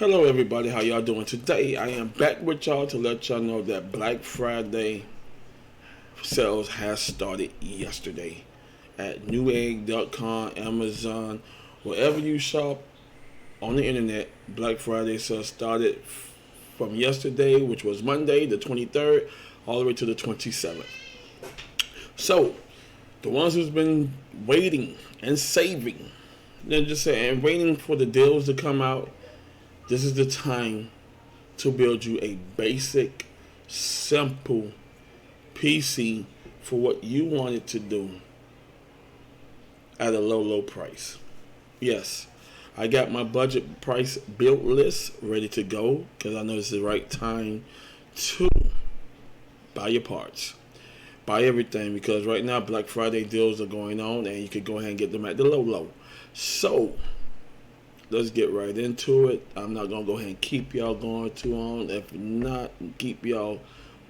Hello everybody, how y'all doing? Today I am back with y'all to let y'all know that Black Friday sales has started yesterday at Newegg.com, Amazon, wherever you shop on the internet. Black Friday sales started from yesterday, which was Monday the 23rd, all the way to the 27th. So the ones who's been waiting and saving, they're just saying, waiting for the deals to come out, this is the time to build you a basic, simple PC for what you want it to do at a low price. Yes, I got my budget price build list ready to go because I know it's the right time to buy your parts. Buy everything, because right now Black Friday deals are going on and you can go ahead and get them at the low. So let's get right into it. I'm not going to go ahead and keep y'all going too long. If not, keep y'all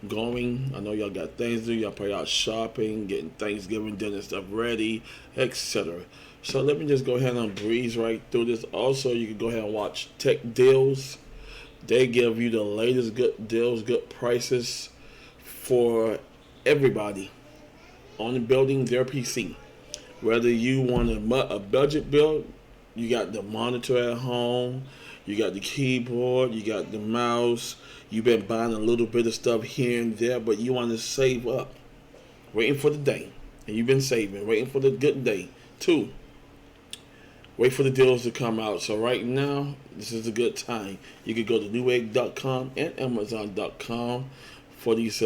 going. I know y'all got things to do. Y'all probably out shopping, getting Thanksgiving dinner stuff ready, etc. So let me just go ahead and breeze right through this. Also, you can go ahead and watch Tech Deals. They give you the latest good deals, good prices for everybody on building their PC. Whether you want a budget build, you got the monitor at home, you got the keyboard, you got the mouse, you've been buying a little bit of stuff here and there, but you want to save up, waiting for the day, and you've been saving, waiting for the good day. 2, wait for the deals to come out. So right now, this is a good time. You can go to Newegg.com and Amazon.com for these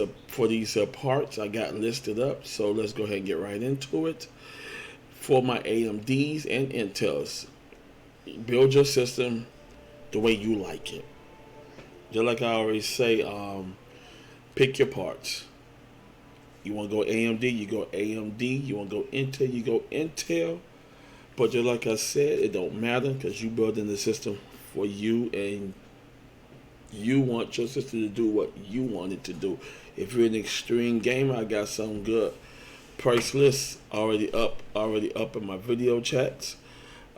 parts I got listed up. So let's go ahead and get right into it. For my AMDs and Intels, build your system the way you like it. Just like I always say, pick your parts. You want to go AMD, you go AMD. You want to go Intel, you go Intel. But just like I said, it don't matter because you building the system for you, and you want your system to do what you want it to do. If you're an extreme gamer, I got some good price lists already up in my video chats.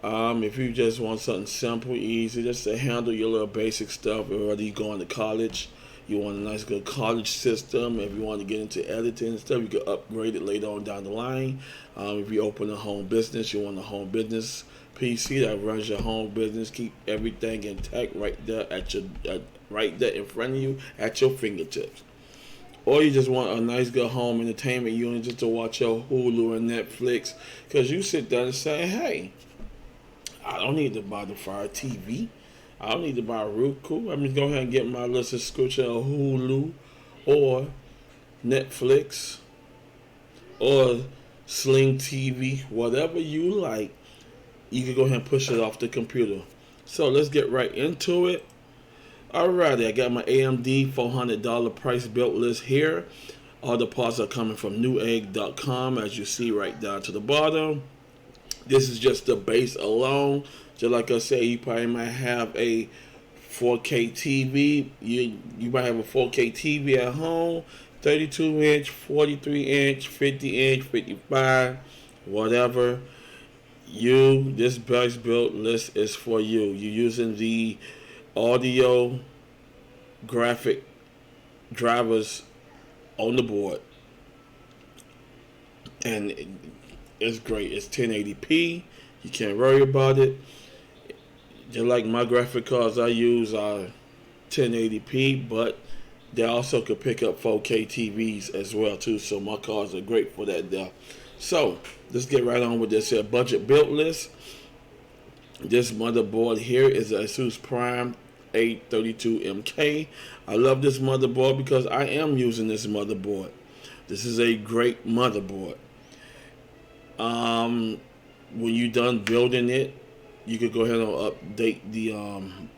If you just want something simple, easy, just to handle your little basic stuff, whether you going to college, you want a nice good college system. If you want to get into editing and stuff, you can upgrade it later on down the line. If you open a home business, you want a home business PC that runs your home business, keep everything intact right there right there in front of you at your fingertips. Or you just want a nice good home entertainment unit just to watch your Hulu and Netflix, because you sit there and say, hey, I don't need to buy the Fire TV. I don't need to buy Roku. I'm just go ahead and get my little subscription of Hulu or Netflix or Sling TV, whatever you like. You can go ahead and push it off the computer. So let's get right into it. Alrighty, I got my AMD $400 price built list here. All the parts are coming from Newegg.com, as you see right down to the bottom. This is just the base alone. Just like I said, you probably might have a 4K TV. You might have a 4K TV at home, 32-inch, 43-inch, 50-inch, 55, whatever. This price built list is for you. You're using the audio graphic drivers on the board, and it's great. It's 1080p. You can't worry about it. Just like my graphic cards I use are 1080p, but they also could pick up 4K TVs as well too. So my cards are great for that there. So let's get right on with this here budget build list. This motherboard here is the ASUS Prime 832MK. I love this motherboard because I am using this motherboard. This is a great motherboard. When you're done building it, you could go ahead and update the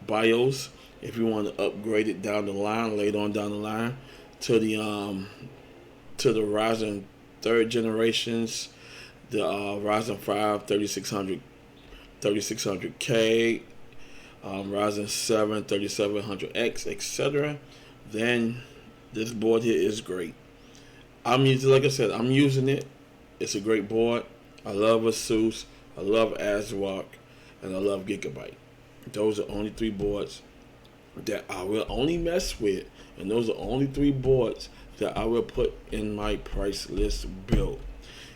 BIOS if you want to upgrade it down the line, later on down the line, to the Ryzen 3rd generations, the Ryzen 5 3600K, Ryzen 7 3700X, etc. Then this board here is great. I'm using it. It's a great board. I love ASUS, I love ASROCK, and I love Gigabyte. Those are only 3 boards that I will only mess with, and those are only 3 boards that I will put in my price list build.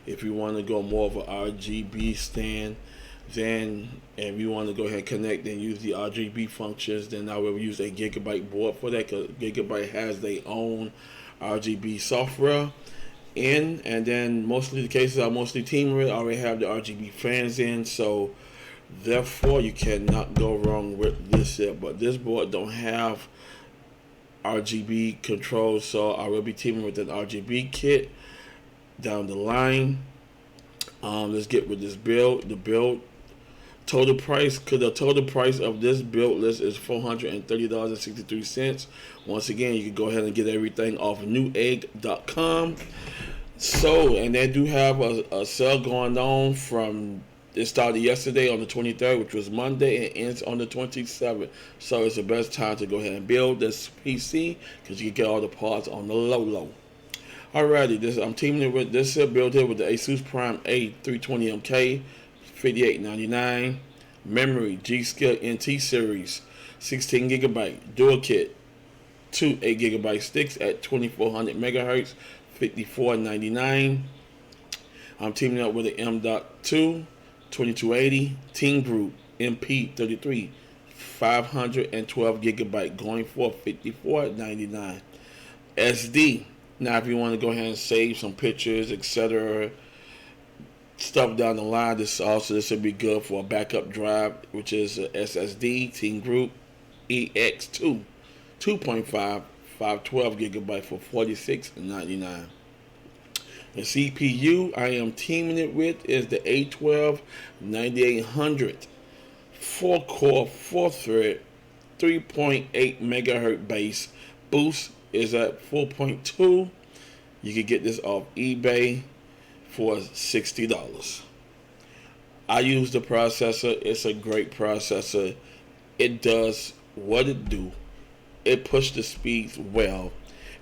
If you want to go more of an RGB stand, then if you want to go ahead and connect and use the RGB functions, then I will use a Gigabyte board for that, because Gigabyte has their own RGB software in, and then mostly the cases are mostly team with already have the RGB fans in, so therefore you cannot go wrong with this set. But this board don't have RGB controls, so I will be teaming with an RGB kit down the line. Let's get with this build. The build total price, because the total price of this build list is $430.63. Once again, you can go ahead and get everything off newegg.com. So, and they do have a sale going on from, it started yesterday on the 23rd, which was Monday, and ends on the 27th. So it's the best time to go ahead and build this PC, because you can get all the parts on the low. Alrighty, I'm teaming it with this build here with the ASUS Prime A320MK, $58.99. Memory, G.SKILL NT series, 16 gigabyte dual kit, 2 8 gigabyte sticks at 2400 megahertz, $54.99. I'm teaming up with the M.2 2280 Team Group MP33, 512 gigabyte, going for $54.99. SD. Now, if you want to go ahead and save some pictures, etc., stuff down the line, this would be good for a backup drive, which is a SSD Team Group EX2 2.5 512 gigabyte for $46.99. The CPU I am teaming it with is the A12 9800 4-core 4-thread 3.8 megahertz base. Boost is at 4.2. You can get this off eBay for $60. I use the processor. It's a great processor. It does what it do. It pushes the speeds well,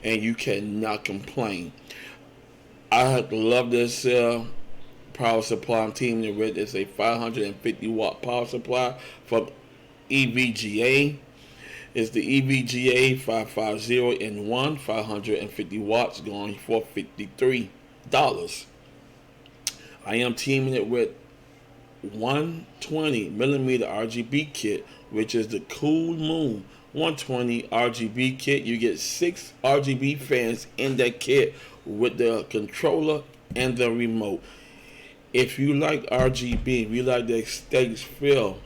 and you cannot complain. I love this power supply I'm teaming it with. It's a 550 watt power supply from EVGA. It's the EVGA 550N1, 550 watts, going for $53. I am teaming it with 120 millimeter RGB kit, which is the COOLMOON 120 RGB kit. You get 6 RGB fans in that kit with the controller and the remote. If you like RGB, if you like the aesthetics feel,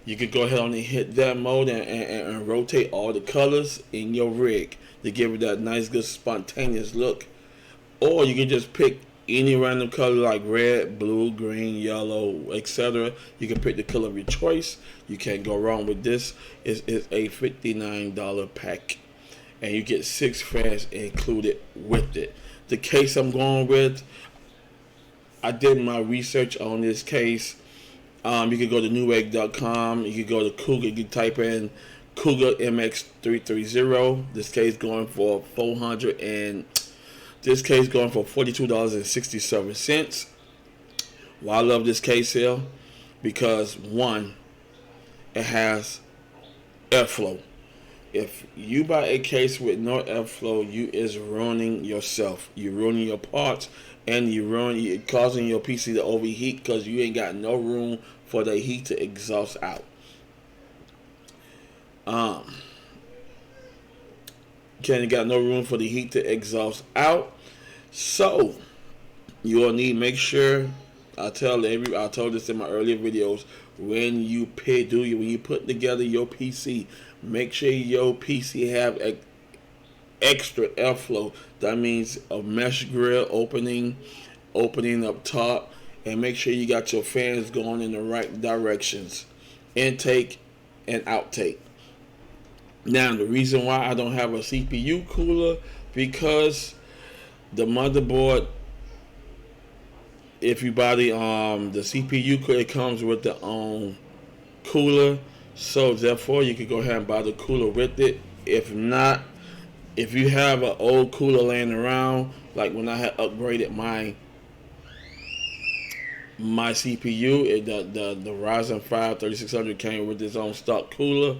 you could go ahead and hit that mode and rotate all the colors in your rig to give it that nice, good, spontaneous look. Or you can just pick any random color like red, blue, green, yellow, etc. You can pick the color of your choice. You can't go wrong with this. It's a $59 pack, and you get 6 fans included with it. The case I'm going with, I did my research on this case. You can go to newegg.com. You can go to Cougar. You can type in Cougar MX330. This case going for $42.67. Well, I love this case here because, one, it has airflow. If you buy a case with no airflow, you is ruining yourself. You're ruining your parts, and you're causing your PC to overheat because you ain't got no room for the heat to exhaust out. You got no room for the heat to exhaust out. So you'll need, make sure, I told this in my earlier videos, when you put together your PC, make sure your PC have extra airflow. That means a mesh grill opening up top, and make sure you got your fans going in the right directions, intake and outtake. Now, the reason why I don't have a CPU cooler, because the motherboard, if you buy the CPU cooler, it comes with the cooler, so therefore you can go ahead and buy the cooler with it. If not, if you have an old cooler laying around, like when I had upgraded my CPU, the Ryzen 5 3600 came with its own stock cooler.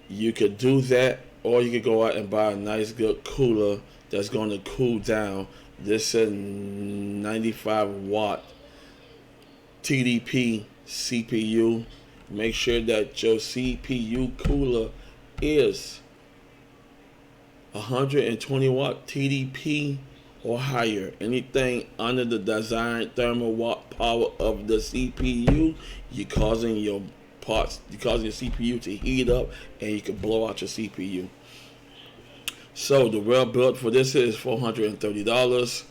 You could do that, or you could go out and buy a nice good cooler that's going to cool down. This is a 95-watt TDP CPU. Make sure that your CPU cooler is 120 watt TDP or higher. Anything under the design thermal watt power of the CPU, you're causing your CPU to heat up, and you can blow out your CPU. So the real build for this is $430.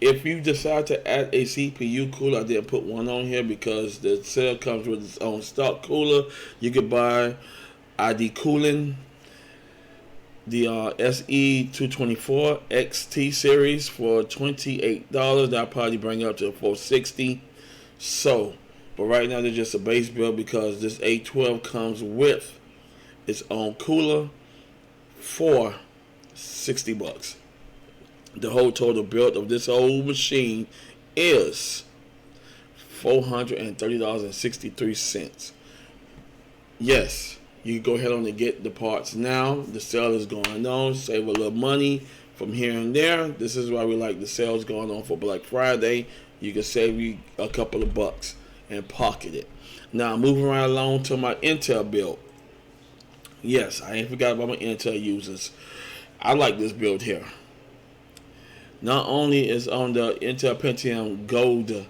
If you decide to add a CPU cooler, I didn't put one on here because the cell comes with its own stock cooler. You could buy ID Cooling, the SE224 XT series for $28. That'll probably bring it up to $460. So, but right now they're just a base build because this A12 comes with its own cooler for $60. The whole total build of this whole machine is $430.63. Yes, you can go ahead on and get the parts now. The sale is going on. Save a little money from here and there. This is why we like the sales going on for Black Friday. You can save you a couple of bucks and pocket it. Now, moving right along to my Intel build. Yes, I ain't forgot about my Intel users. I like this build here. Not only is on the Intel Pentium Gold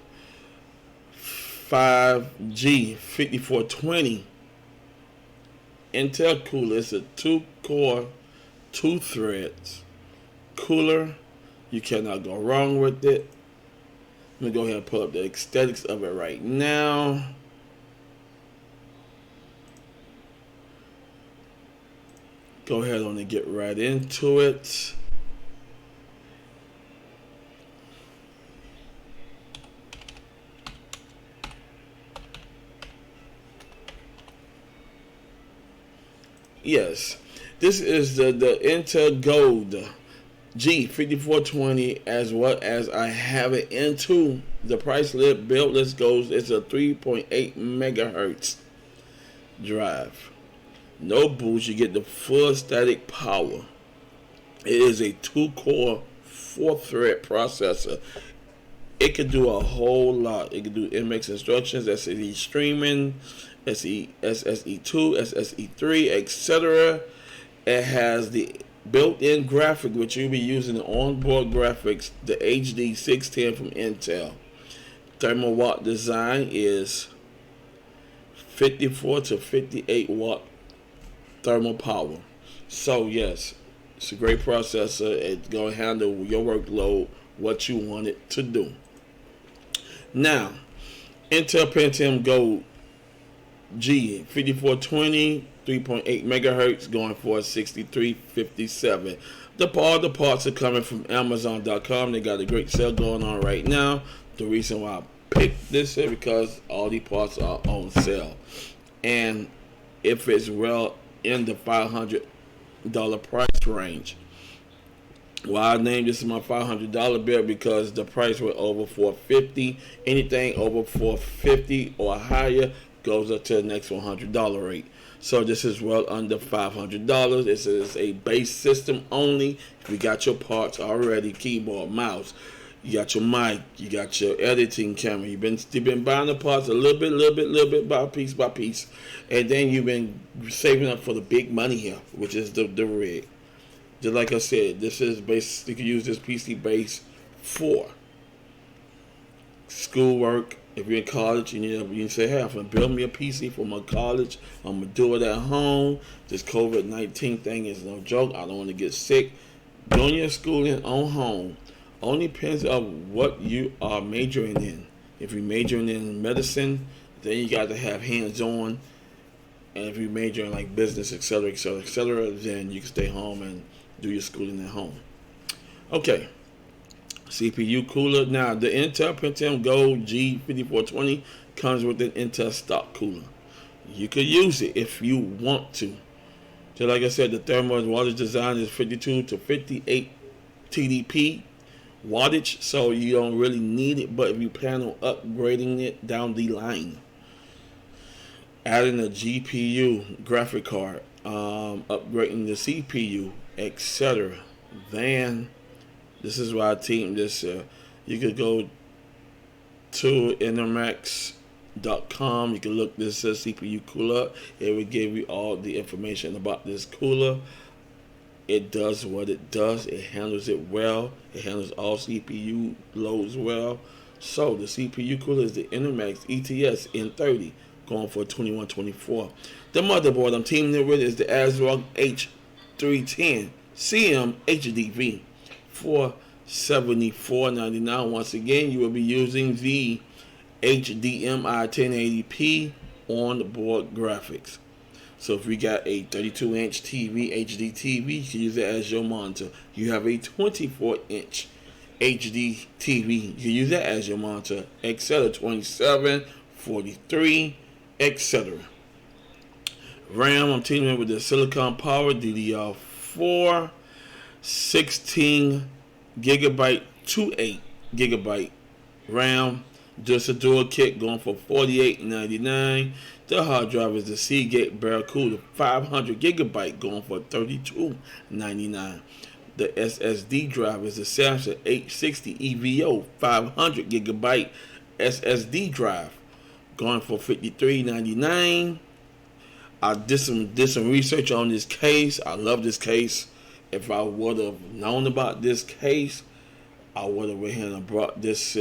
5G 5420 Intel cooler. It's a 2-core, 2 threads cooler. You cannot go wrong with it. Let me go ahead and pull up the aesthetics of it right now. Go ahead on and get right into it. Yes, this is the Intel Gold G5420, as well as I have it into the price list build. Let's go. It's a 3.8 megahertz drive. No boost. You get the full static power. It is a 2-core, 4-thread processor. It can do a whole lot. It can do MX instructions, SSD streaming, SSE2, SSE3, etc. It has the built-in graphic, which you'll be using the onboard graphics, the HD 610 from Intel. Thermal watt design is 54 to 58 watt thermal power. So yes, it's a great processor. It's going to handle your workload, what you want it to do. Now, Intel Pentium Gold G5420, 3.8 megahertz, going for $63.57. All the parts are coming from Amazon.com. They got a great sale going on right now. The reason why I picked this is because all these parts are on sale, and if it's well in the $500 price range. Why I named this my $500 bill, because the price went over $450. Anything over $450 or higher goes up to the next $100 rate. So this is well under $500. This is a base system only. You got your parts already, keyboard, mouse. You got your mic. You got your editing camera. You've been buying the parts a little bit by piece, and then you've been saving up for the big money here, which is the rig. Just like I said, this is base. You can use this PC base for schoolwork. If you're in college and you can say, hey, I'm going to build me a PC for my college. I'm going to do it at home. This COVID-19 thing is no joke. I don't want to get sick. Doing your schooling on home only depends on what you are majoring in. If you're majoring in medicine, then you got to have hands-on. And if you're majoring in like business, etc., then you can stay home and do your schooling at home. Okay. CPU cooler. Now, the Intel Pentium Gold G5420 comes with an Intel stock cooler. You could use it if you want to. So like I said, the thermal wattage design is 52 to 58 TDP wattage, so you don't really need it, but if you plan on upgrading it down the line, adding a GPU graphic card upgrading the CPU, etc. Then this is why I teamed this. You could go to ENERMAX.com. You can look this CPU cooler. It will give you all the information about this cooler. It does what it does. It handles it well. It handles all CPU loads well. So the CPU cooler is the ENERMAX ETS N30, going for $2124. The motherboard I'm teaming it with is the ASROCK H310 CM HDV for $74.99. Once again, you will be using the HDMI 1080p on-board graphics. So if you got a 32-inch TV, HD TV, you can use it as your monitor. You have a 24-inch HD TV, you can use that as your monitor, etc. 27, 43, etc. RAM, I'm teaming with the silicon power DDR4, 16 gigabyte to 8 gigabyte RAM. Just a dual kit going for $48.99. The hard drive is the Seagate Barracuda 500 gigabyte going for $32.99. The SSD drive is the Samsung 860 EVO 500 gigabyte SSD drive going for $53.99. I did some research on this case. I love this case. If I would have known about this case, I would have went ahead and brought this.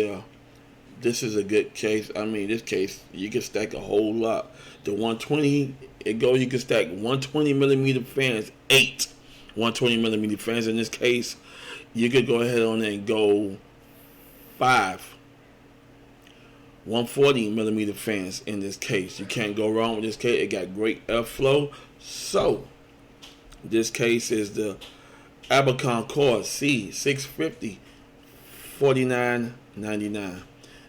This is a good case. I mean, this case, you can stack a whole lot. The 120, you can stack 120 millimeter fans, 8 120 millimeter fans. In this case, you could go ahead on and go 5 140 millimeter fans in this case. You can't go wrong with this case. It got great airflow. So, this case is the ABKONCORE C650, $49.99.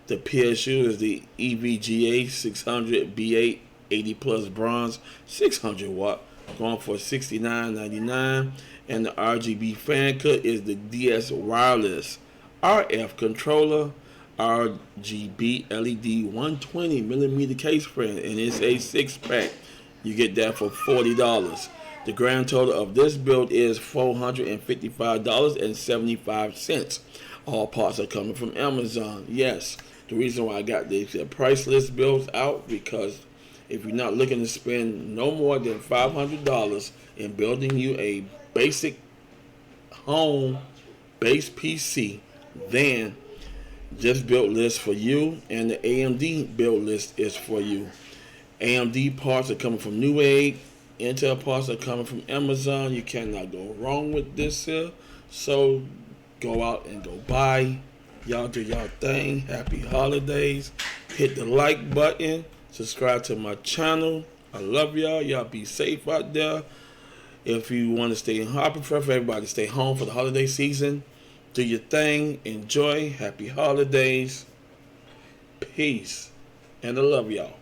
The PSU is the EVGA 600 B8 80 plus bronze 600 watt going for $69.99. And the RGB fan cut is the DS wireless RF controller RGB LED 120 millimeter case frame, and it's a 6-pack. You get that for $40. The grand total of this build is $455.75. All parts are coming from Amazon. Yes, the reason why I got the price list builds out, because if you're not looking to spend no more than $500 in building you a basic home base PC, then this build list for you, and the AMD build list is for you. AMD parts are coming from Newegg. Intel parts are coming from Amazon. You cannot go wrong with this here. So go out and go buy. Y'all do y'all thing. Happy holidays. Hit the like button. Subscribe to my channel. I love y'all. Y'all be safe out there. If you want to stay home, I prefer for everybody to stay home for the holiday season. Do your thing. Enjoy. Happy holidays. Peace. And I love y'all.